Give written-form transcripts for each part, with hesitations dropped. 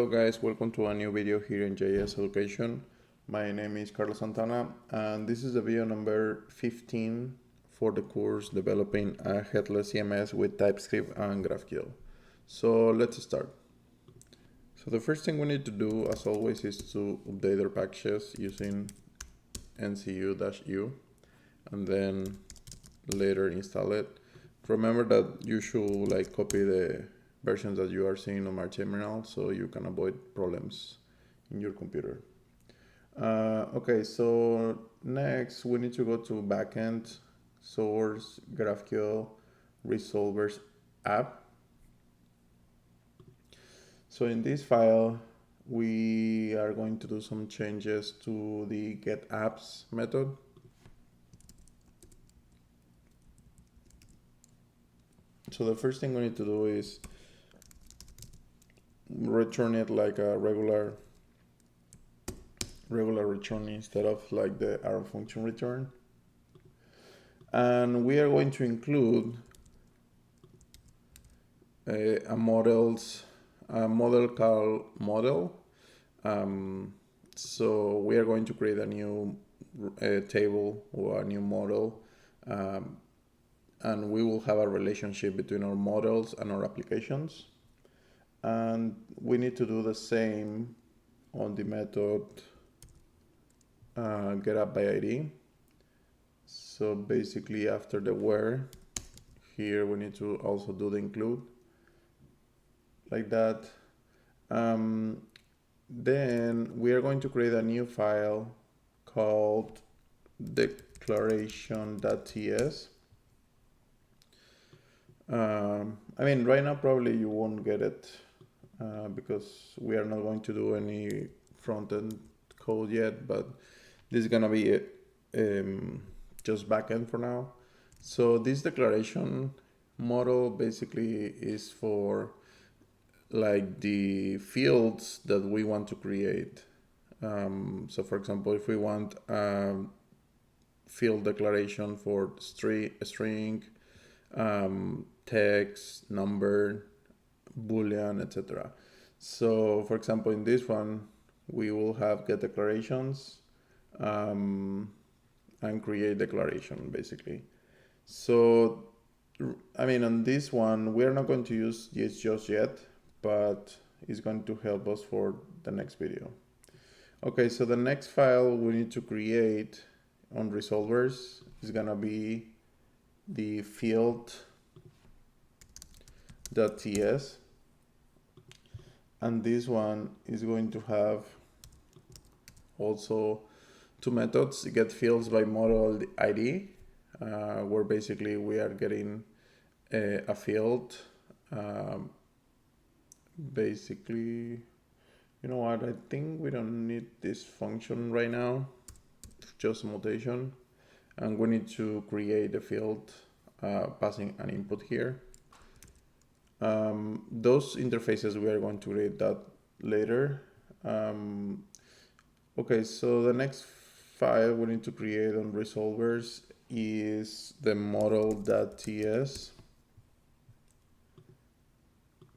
Hello guys, welcome to a new video here in JS Education. My name is Carlos Santana and this is the video number 15 for the course Developing a Headless CMS with TypeScript and GraphQL. So let's start. So the first thing we need to do, as always, is to update our packages using ncu-u and then later install it. Remember that you should copy the versions that you are seeing on my terminal so you can avoid problems in your computer. Okay, so next we need to go to backend, source, GraphQL, resolvers app. So in this file, we are going to do some changes to the getApps method. So the first thing we need to do is return it like a regular return instead of like the arrow function return. And we are going to include a model called model. So we are going to create a new table or a new model, and we will have a relationship between our models and our applications. And we need to do the same on the method getUpById. So basically after the where, here we need to also do the include, like that. Then we are going to create a new file called declaration.ts. I mean, right now probably you won't get it because we are not going to do any front-end code yet, but this is gonna be just backend for now. So this declaration model basically is for like the fields that we want to create. So for example, if we want field declaration for string, text, number, boolean, etc. So for example, in this one, we will have get declarations and create declaration basically. So, I mean, on this one, we are not going to use this just yet, but it's going to help us for the next video. Okay, so the next file we need to create on resolvers is gonna be the field.ts, and this one is going to have also two methods: get fields by model ID, where basically we are getting a field. Basically, you know what, I think we don't need this function right now, just mutation, and we need to create a field passing an input here. Those interfaces, we are going to create that later. Okay, so the next file we need to create on resolvers is the model.ts.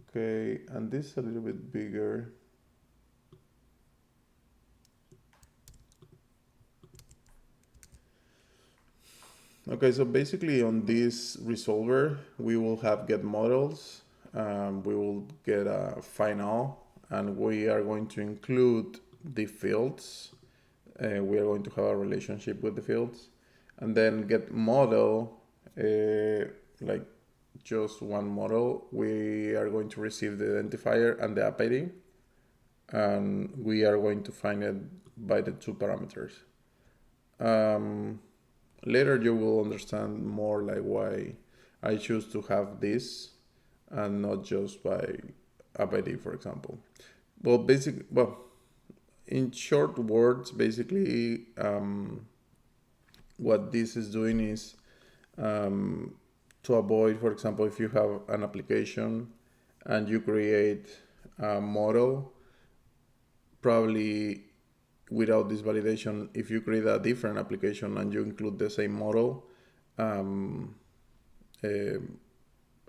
Okay, and this is a little bit bigger. Okay, so basically on this resolver, we will have get models, we will get a final, and we are going to include the fields. We are going to have a relationship with the fields, and then get model, like just one model. We are going to receive the identifier and the app ID, and we are going to find it by the two parameters. Later you will understand more like why I choose to have this and not just by app ID, for example. Well, in short words, basically what this is doing is to avoid, for example, if you have an application and you create a model, probably without this validation, if you create a different application and you include the same model,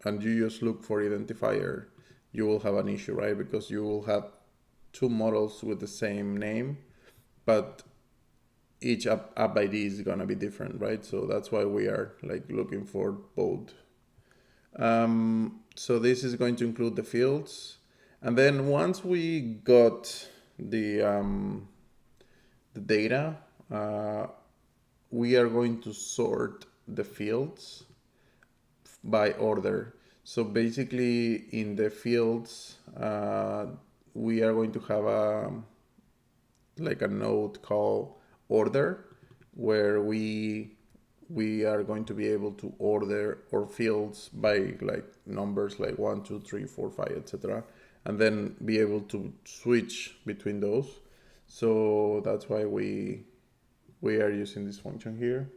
and you just look for identifier, you will have an issue, right? Because you will have two models with the same name, but each app ID is gonna be different, right? So that's why we are like looking for both. So this is going to include the fields, and then once we got the data, we are going to sort the fields by order. So basically, in the fields, we are going to have a node called order, where we are going to be able to order our fields by like numbers like 1, 2, 3, 4, 5, etc., and then be able to switch between those. So that's why we are using this function here.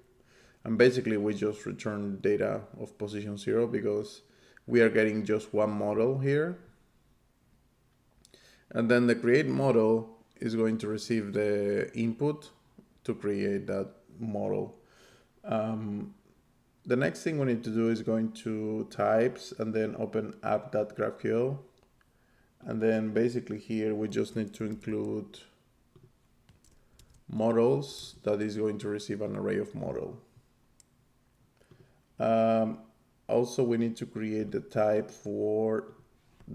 And basically we just return data of position 0 because we are getting just one model here. And then the create model is going to receive the input to create that model. The next thing we need to do is going to types and then open app.graphql. And then basically here we just need to include models that is going to receive an array of model. Also, we need to create the type for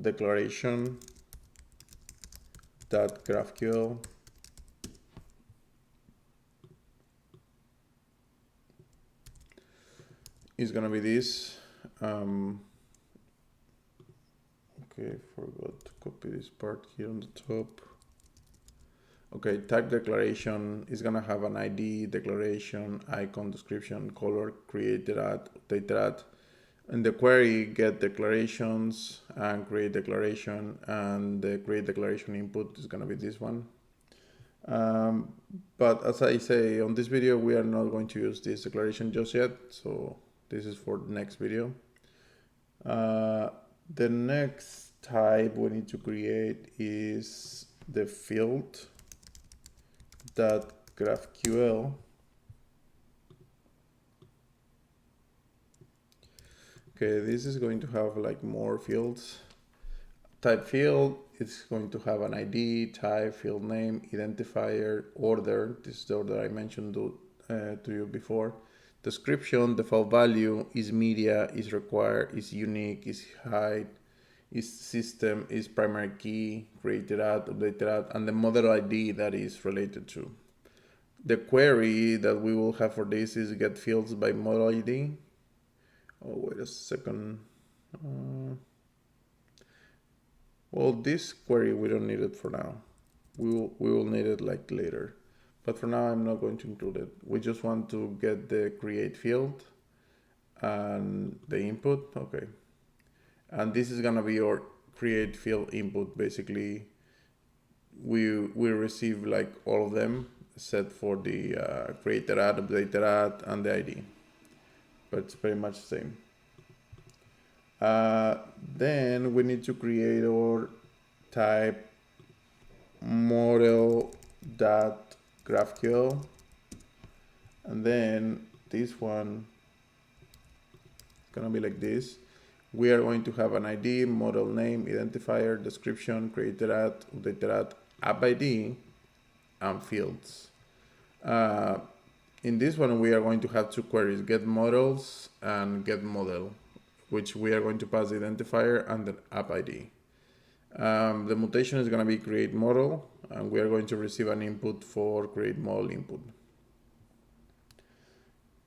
declaration.graphql. Is gonna be this. Okay, forgot to copy this part here on the top. Okay, type declaration is gonna have an ID, declaration, icon, description, color, created at, updated at. In the query, get declarations and create declaration, and the create declaration input is gonna be this one. But as I say, on this video, we are not going to use this declaration just yet, so this is for the next video. The next type we need to create is the field.graphql. Okay, this is going to have like more fields. Type field, it's going to have an ID, type, field name, identifier, order. This is the order I mentioned to you before. Description, default value, is media, is required, is unique, is height, is system, is primary key, created at, updated at, and the model ID that is related to. The query that we will have for this is get fields by model ID. Oh, wait a second. Well, this query, we don't need it for now. We will need it like later. But for now, I'm not going to include it. We just want to get the create field and the input. Okay. And this is gonna be our create field input. Basically, we receive like all of them except for the created at, updated at, and the ID. But it's pretty much the same. Then we need to create our type model.graphql, and then this one is gonna be like this. We are going to have an ID, model name, identifier, description, created at, updated at, app ID, and fields. In this one, we are going to have two queries, get models and get model, which we are going to pass the identifier and the app ID. The mutation is going to be create model, and we are going to receive an input for create model input.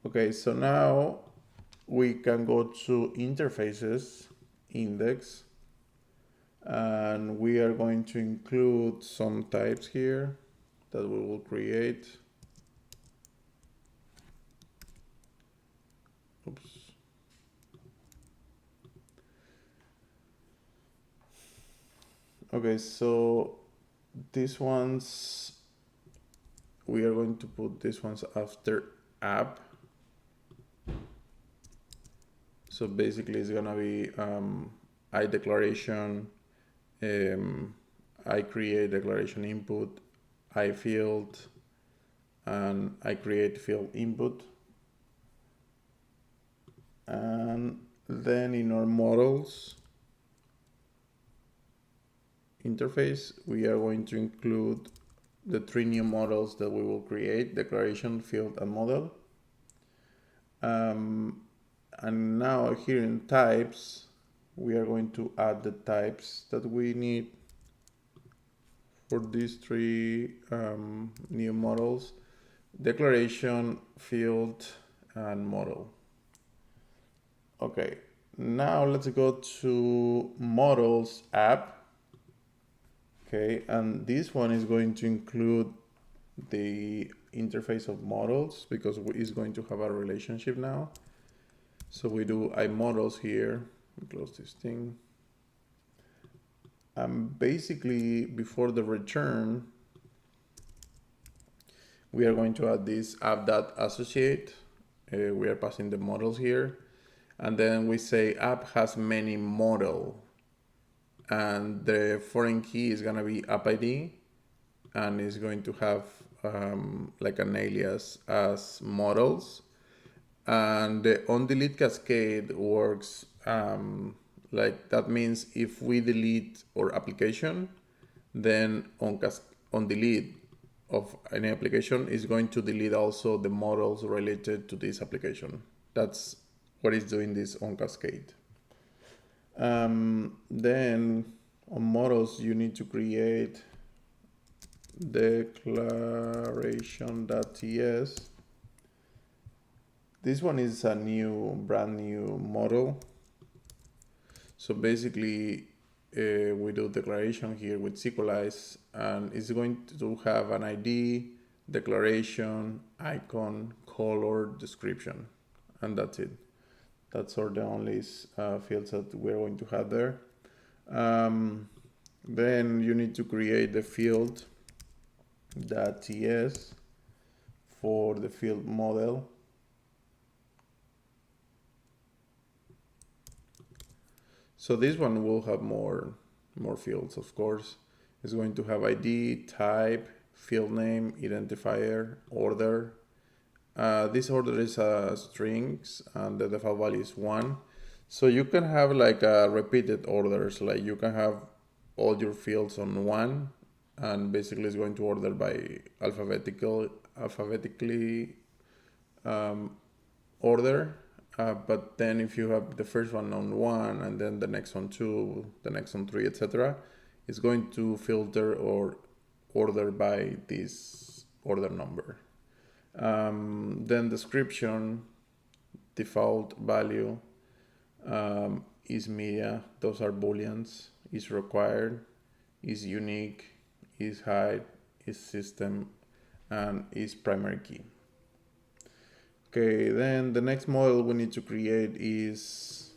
Okay, so now we can go to interfaces, index, and we are going to include some types here that we will create. Oops. Okay, so these ones, we are going to put these ones after app. So basically it's gonna be I declaration, I create declaration input, I field, and I create field input. And then in our models, interface, we are going to include the 3 new models that we will create: declaration, field, and model. And now here in types, we are going to add the types that we need for these 3 new models: declaration, field, and model. Okay, now let's go to models app. Okay, and this one is going to include the interface of models because it's going to have a relationship now. So we do iModels here. We close this thing. Basically, before the return, we are going to add this app.associate. We are passing the models here. And then we say app has many model. And the foreign key is going to be app ID. And it's going to have like an alias as models. And the onDelete cascade works like that means if we delete our application, then onDelete of any application is going to delete also the models related to this application. That's what is doing this on cascade. Then on models, you need to create declaration.ts. This one is a brand new model. So basically, we do declaration here with Sequelize, and it's going to have an ID, declaration, icon, color, description, and that's it. That's all the only fields that we're going to have there. Then you need to create the field.ts for the field model. So this one will have more fields, of course. It's going to have ID, type, field name, identifier, order. This order is strings, and the default value is 1. So you can have like repeated orders, like you can have all your fields on 1, and basically it's going to order by alphabetically order. But then if you have the first one on 1 and then the next on 2, the next on 3, etc., it's going to filter or order by this order number. Then description, default value, is media, those are booleans, is required, is unique, is hide, is system, and is primary key. Okay, then the next model we need to create is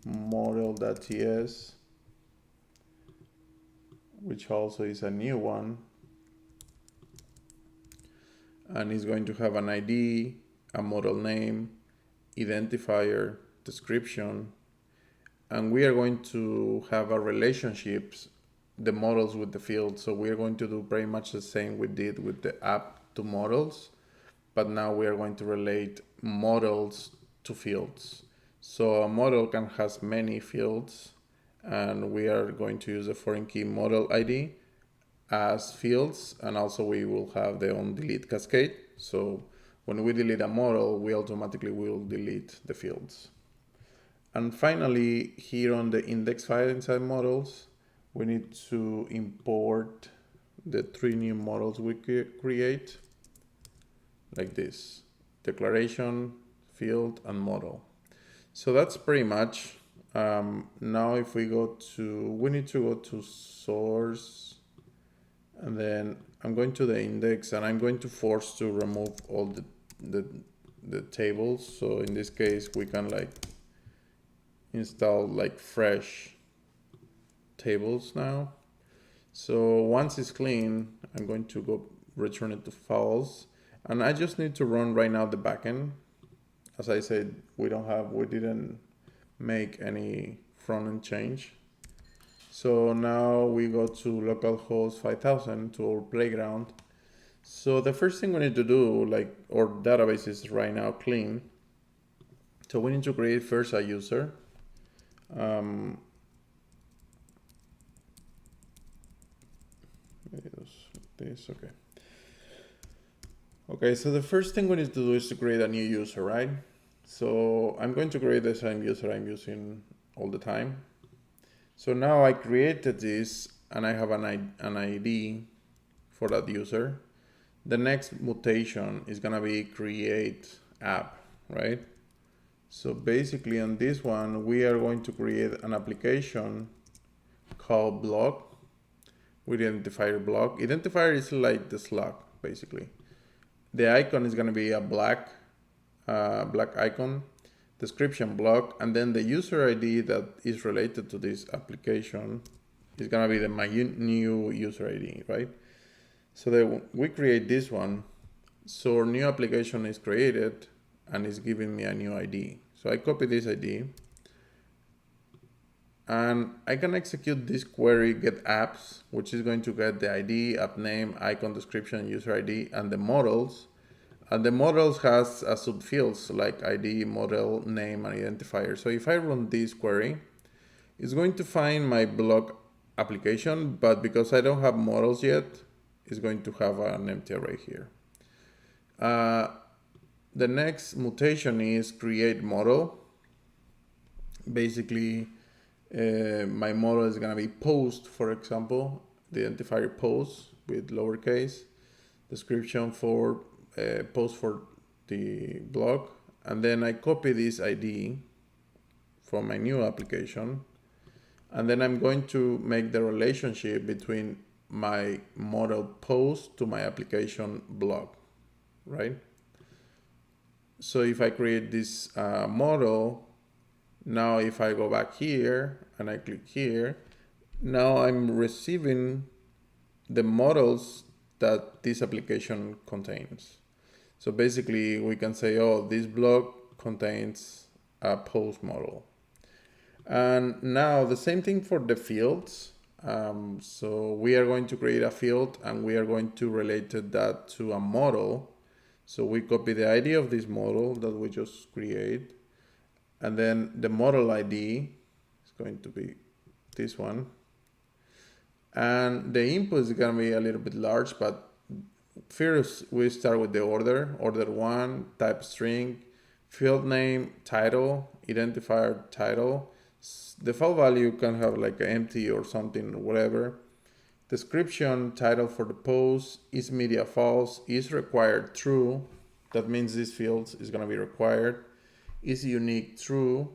model.ts, which also is a new one. And it's going to have an ID, a model name, identifier, description, and we are going to have a relationships, the models with the fields. So we are going to do pretty much the same we did with the app to models, but now we are going to relate models to fields. So a model can has many fields, and we are going to use the foreign key model ID as fields, and also we will have the onDelete cascade. So when we delete a model, we automatically will delete the fields. And finally, here on the index file inside models, we need to import the 3 new models we create, like this: declaration, field, and model. So that's pretty much. Now if we we need to go to source, and then I'm going to the index, and I'm going to force to remove all the tables. So in this case, we can like install like fresh tables now. So once it's clean, I'm going to go return it to false, and I just need to run right now the backend. As I said, we didn't make any front end change. So now we go to localhost 5000 to our playground. So the first thing we need to do, like our database is right now clean. So we need to create first a user. this, okay. Okay, so the first thing we need to do is to create a new user, right? So I'm going to create the same user I'm using all the time. So now I created this and I have an ID for that user. The next mutation is gonna be create app, right? So basically on this one, we are going to create an application called blog with identifier blog. Identifier is like the Slug, basically. The icon is gonna be a black icon, description block, and then the user ID that is related to this application is gonna be my new user ID, right? So we create this one, so our new application is created and it's giving me a new ID. So I copy this ID and I can execute this query get apps, which is going to get the ID, app name, icon, description, user ID, and the models. And the models has subfields like ID, model, name, and identifier. So if I run this query, it's going to find my blog application, but because I don't have models yet, it's going to have an empty array here. The next mutation is create model. Basically, my model is going to be post, for example, the identifier post with lowercase, description for post for the blog, and then I copy this ID from my new application, and then I'm going to make the relationship between my model post to my application blog, right? So if I create this model, now if I go back here and I click here, now I'm receiving the models that this application contains. So basically we can say, oh, this blog contains a post model. And now the same thing for the fields. So we are going to create a field and we are going to relate that to a model. So we copy the ID of this model that we just create. And then the model ID is going to be this one. And the input is going to be a little bit large, but first we start with the order 1, type string, field name, title, identifier, title. Default value can have like an empty or something, whatever. Description, title for the post, is media false, is required true. That means this field is going to be required. Is unique true.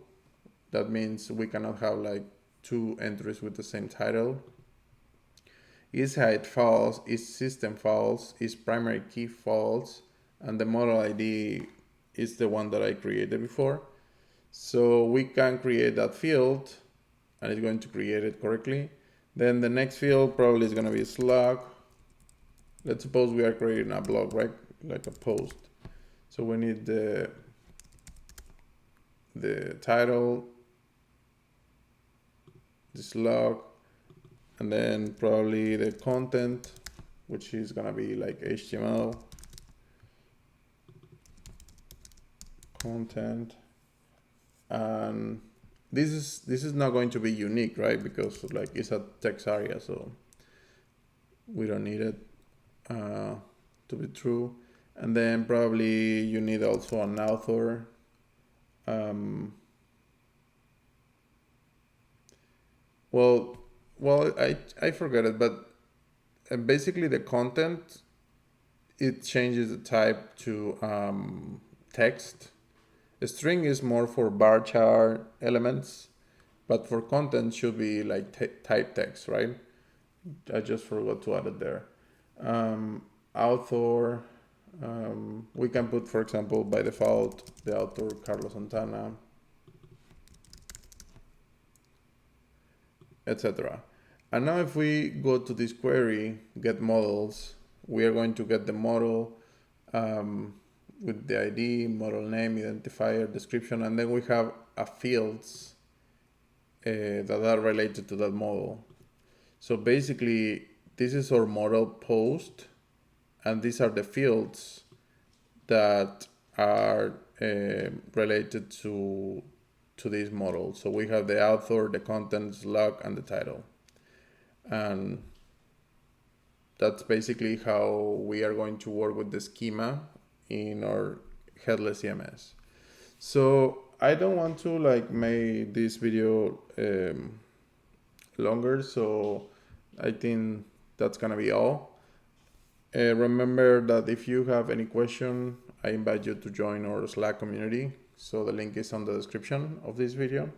That means we cannot have like 2 entries with the same title. Is height false, is system false, is primary key false, and the model ID is the one that I created before. So we can create that field and it's going to create it correctly. Then the next field probably is going to be slug. Let's suppose we are creating a blog, right? Like a post. So we need the title, the slug, and then probably the content, which is gonna be like HTML content. And this is not going to be unique, right? Because like it's a text area, so we don't need it to be true. And then probably you need also an author. Well, I forget it, but basically the content, it changes the type to text. A string is more for varchar elements, but for content should be like type text, right? I just forgot to add it there. Author, we can put, for example, by default, the author Carlos Santana, etc. And now if we go to this query, get models, we are going to get the model with the ID, model name, identifier, description, and then we have a fields that are related to that model. So basically, this is our model post, and these are the fields that are related to this model. So we have the author, the content, slug, and the title. And that's basically how we are going to work with the schema in our Headless CMS. So I don't want to like make this video longer, so I think that's gonna be all. Remember that if you have any question, I invite you to join our Slack community. So the link is on the description of this video.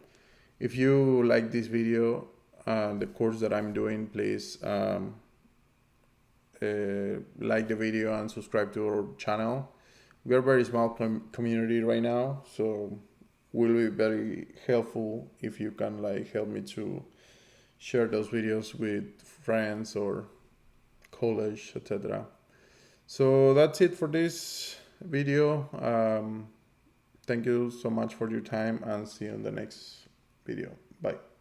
If you like this video and the course that I'm doing, please like the video and subscribe to our channel. We are a very small community right now, so will be very helpful if you can like help me to share those videos with friends or college, etc. So that's it for this video. Thank you so much for your time and see you in the next video. Bye.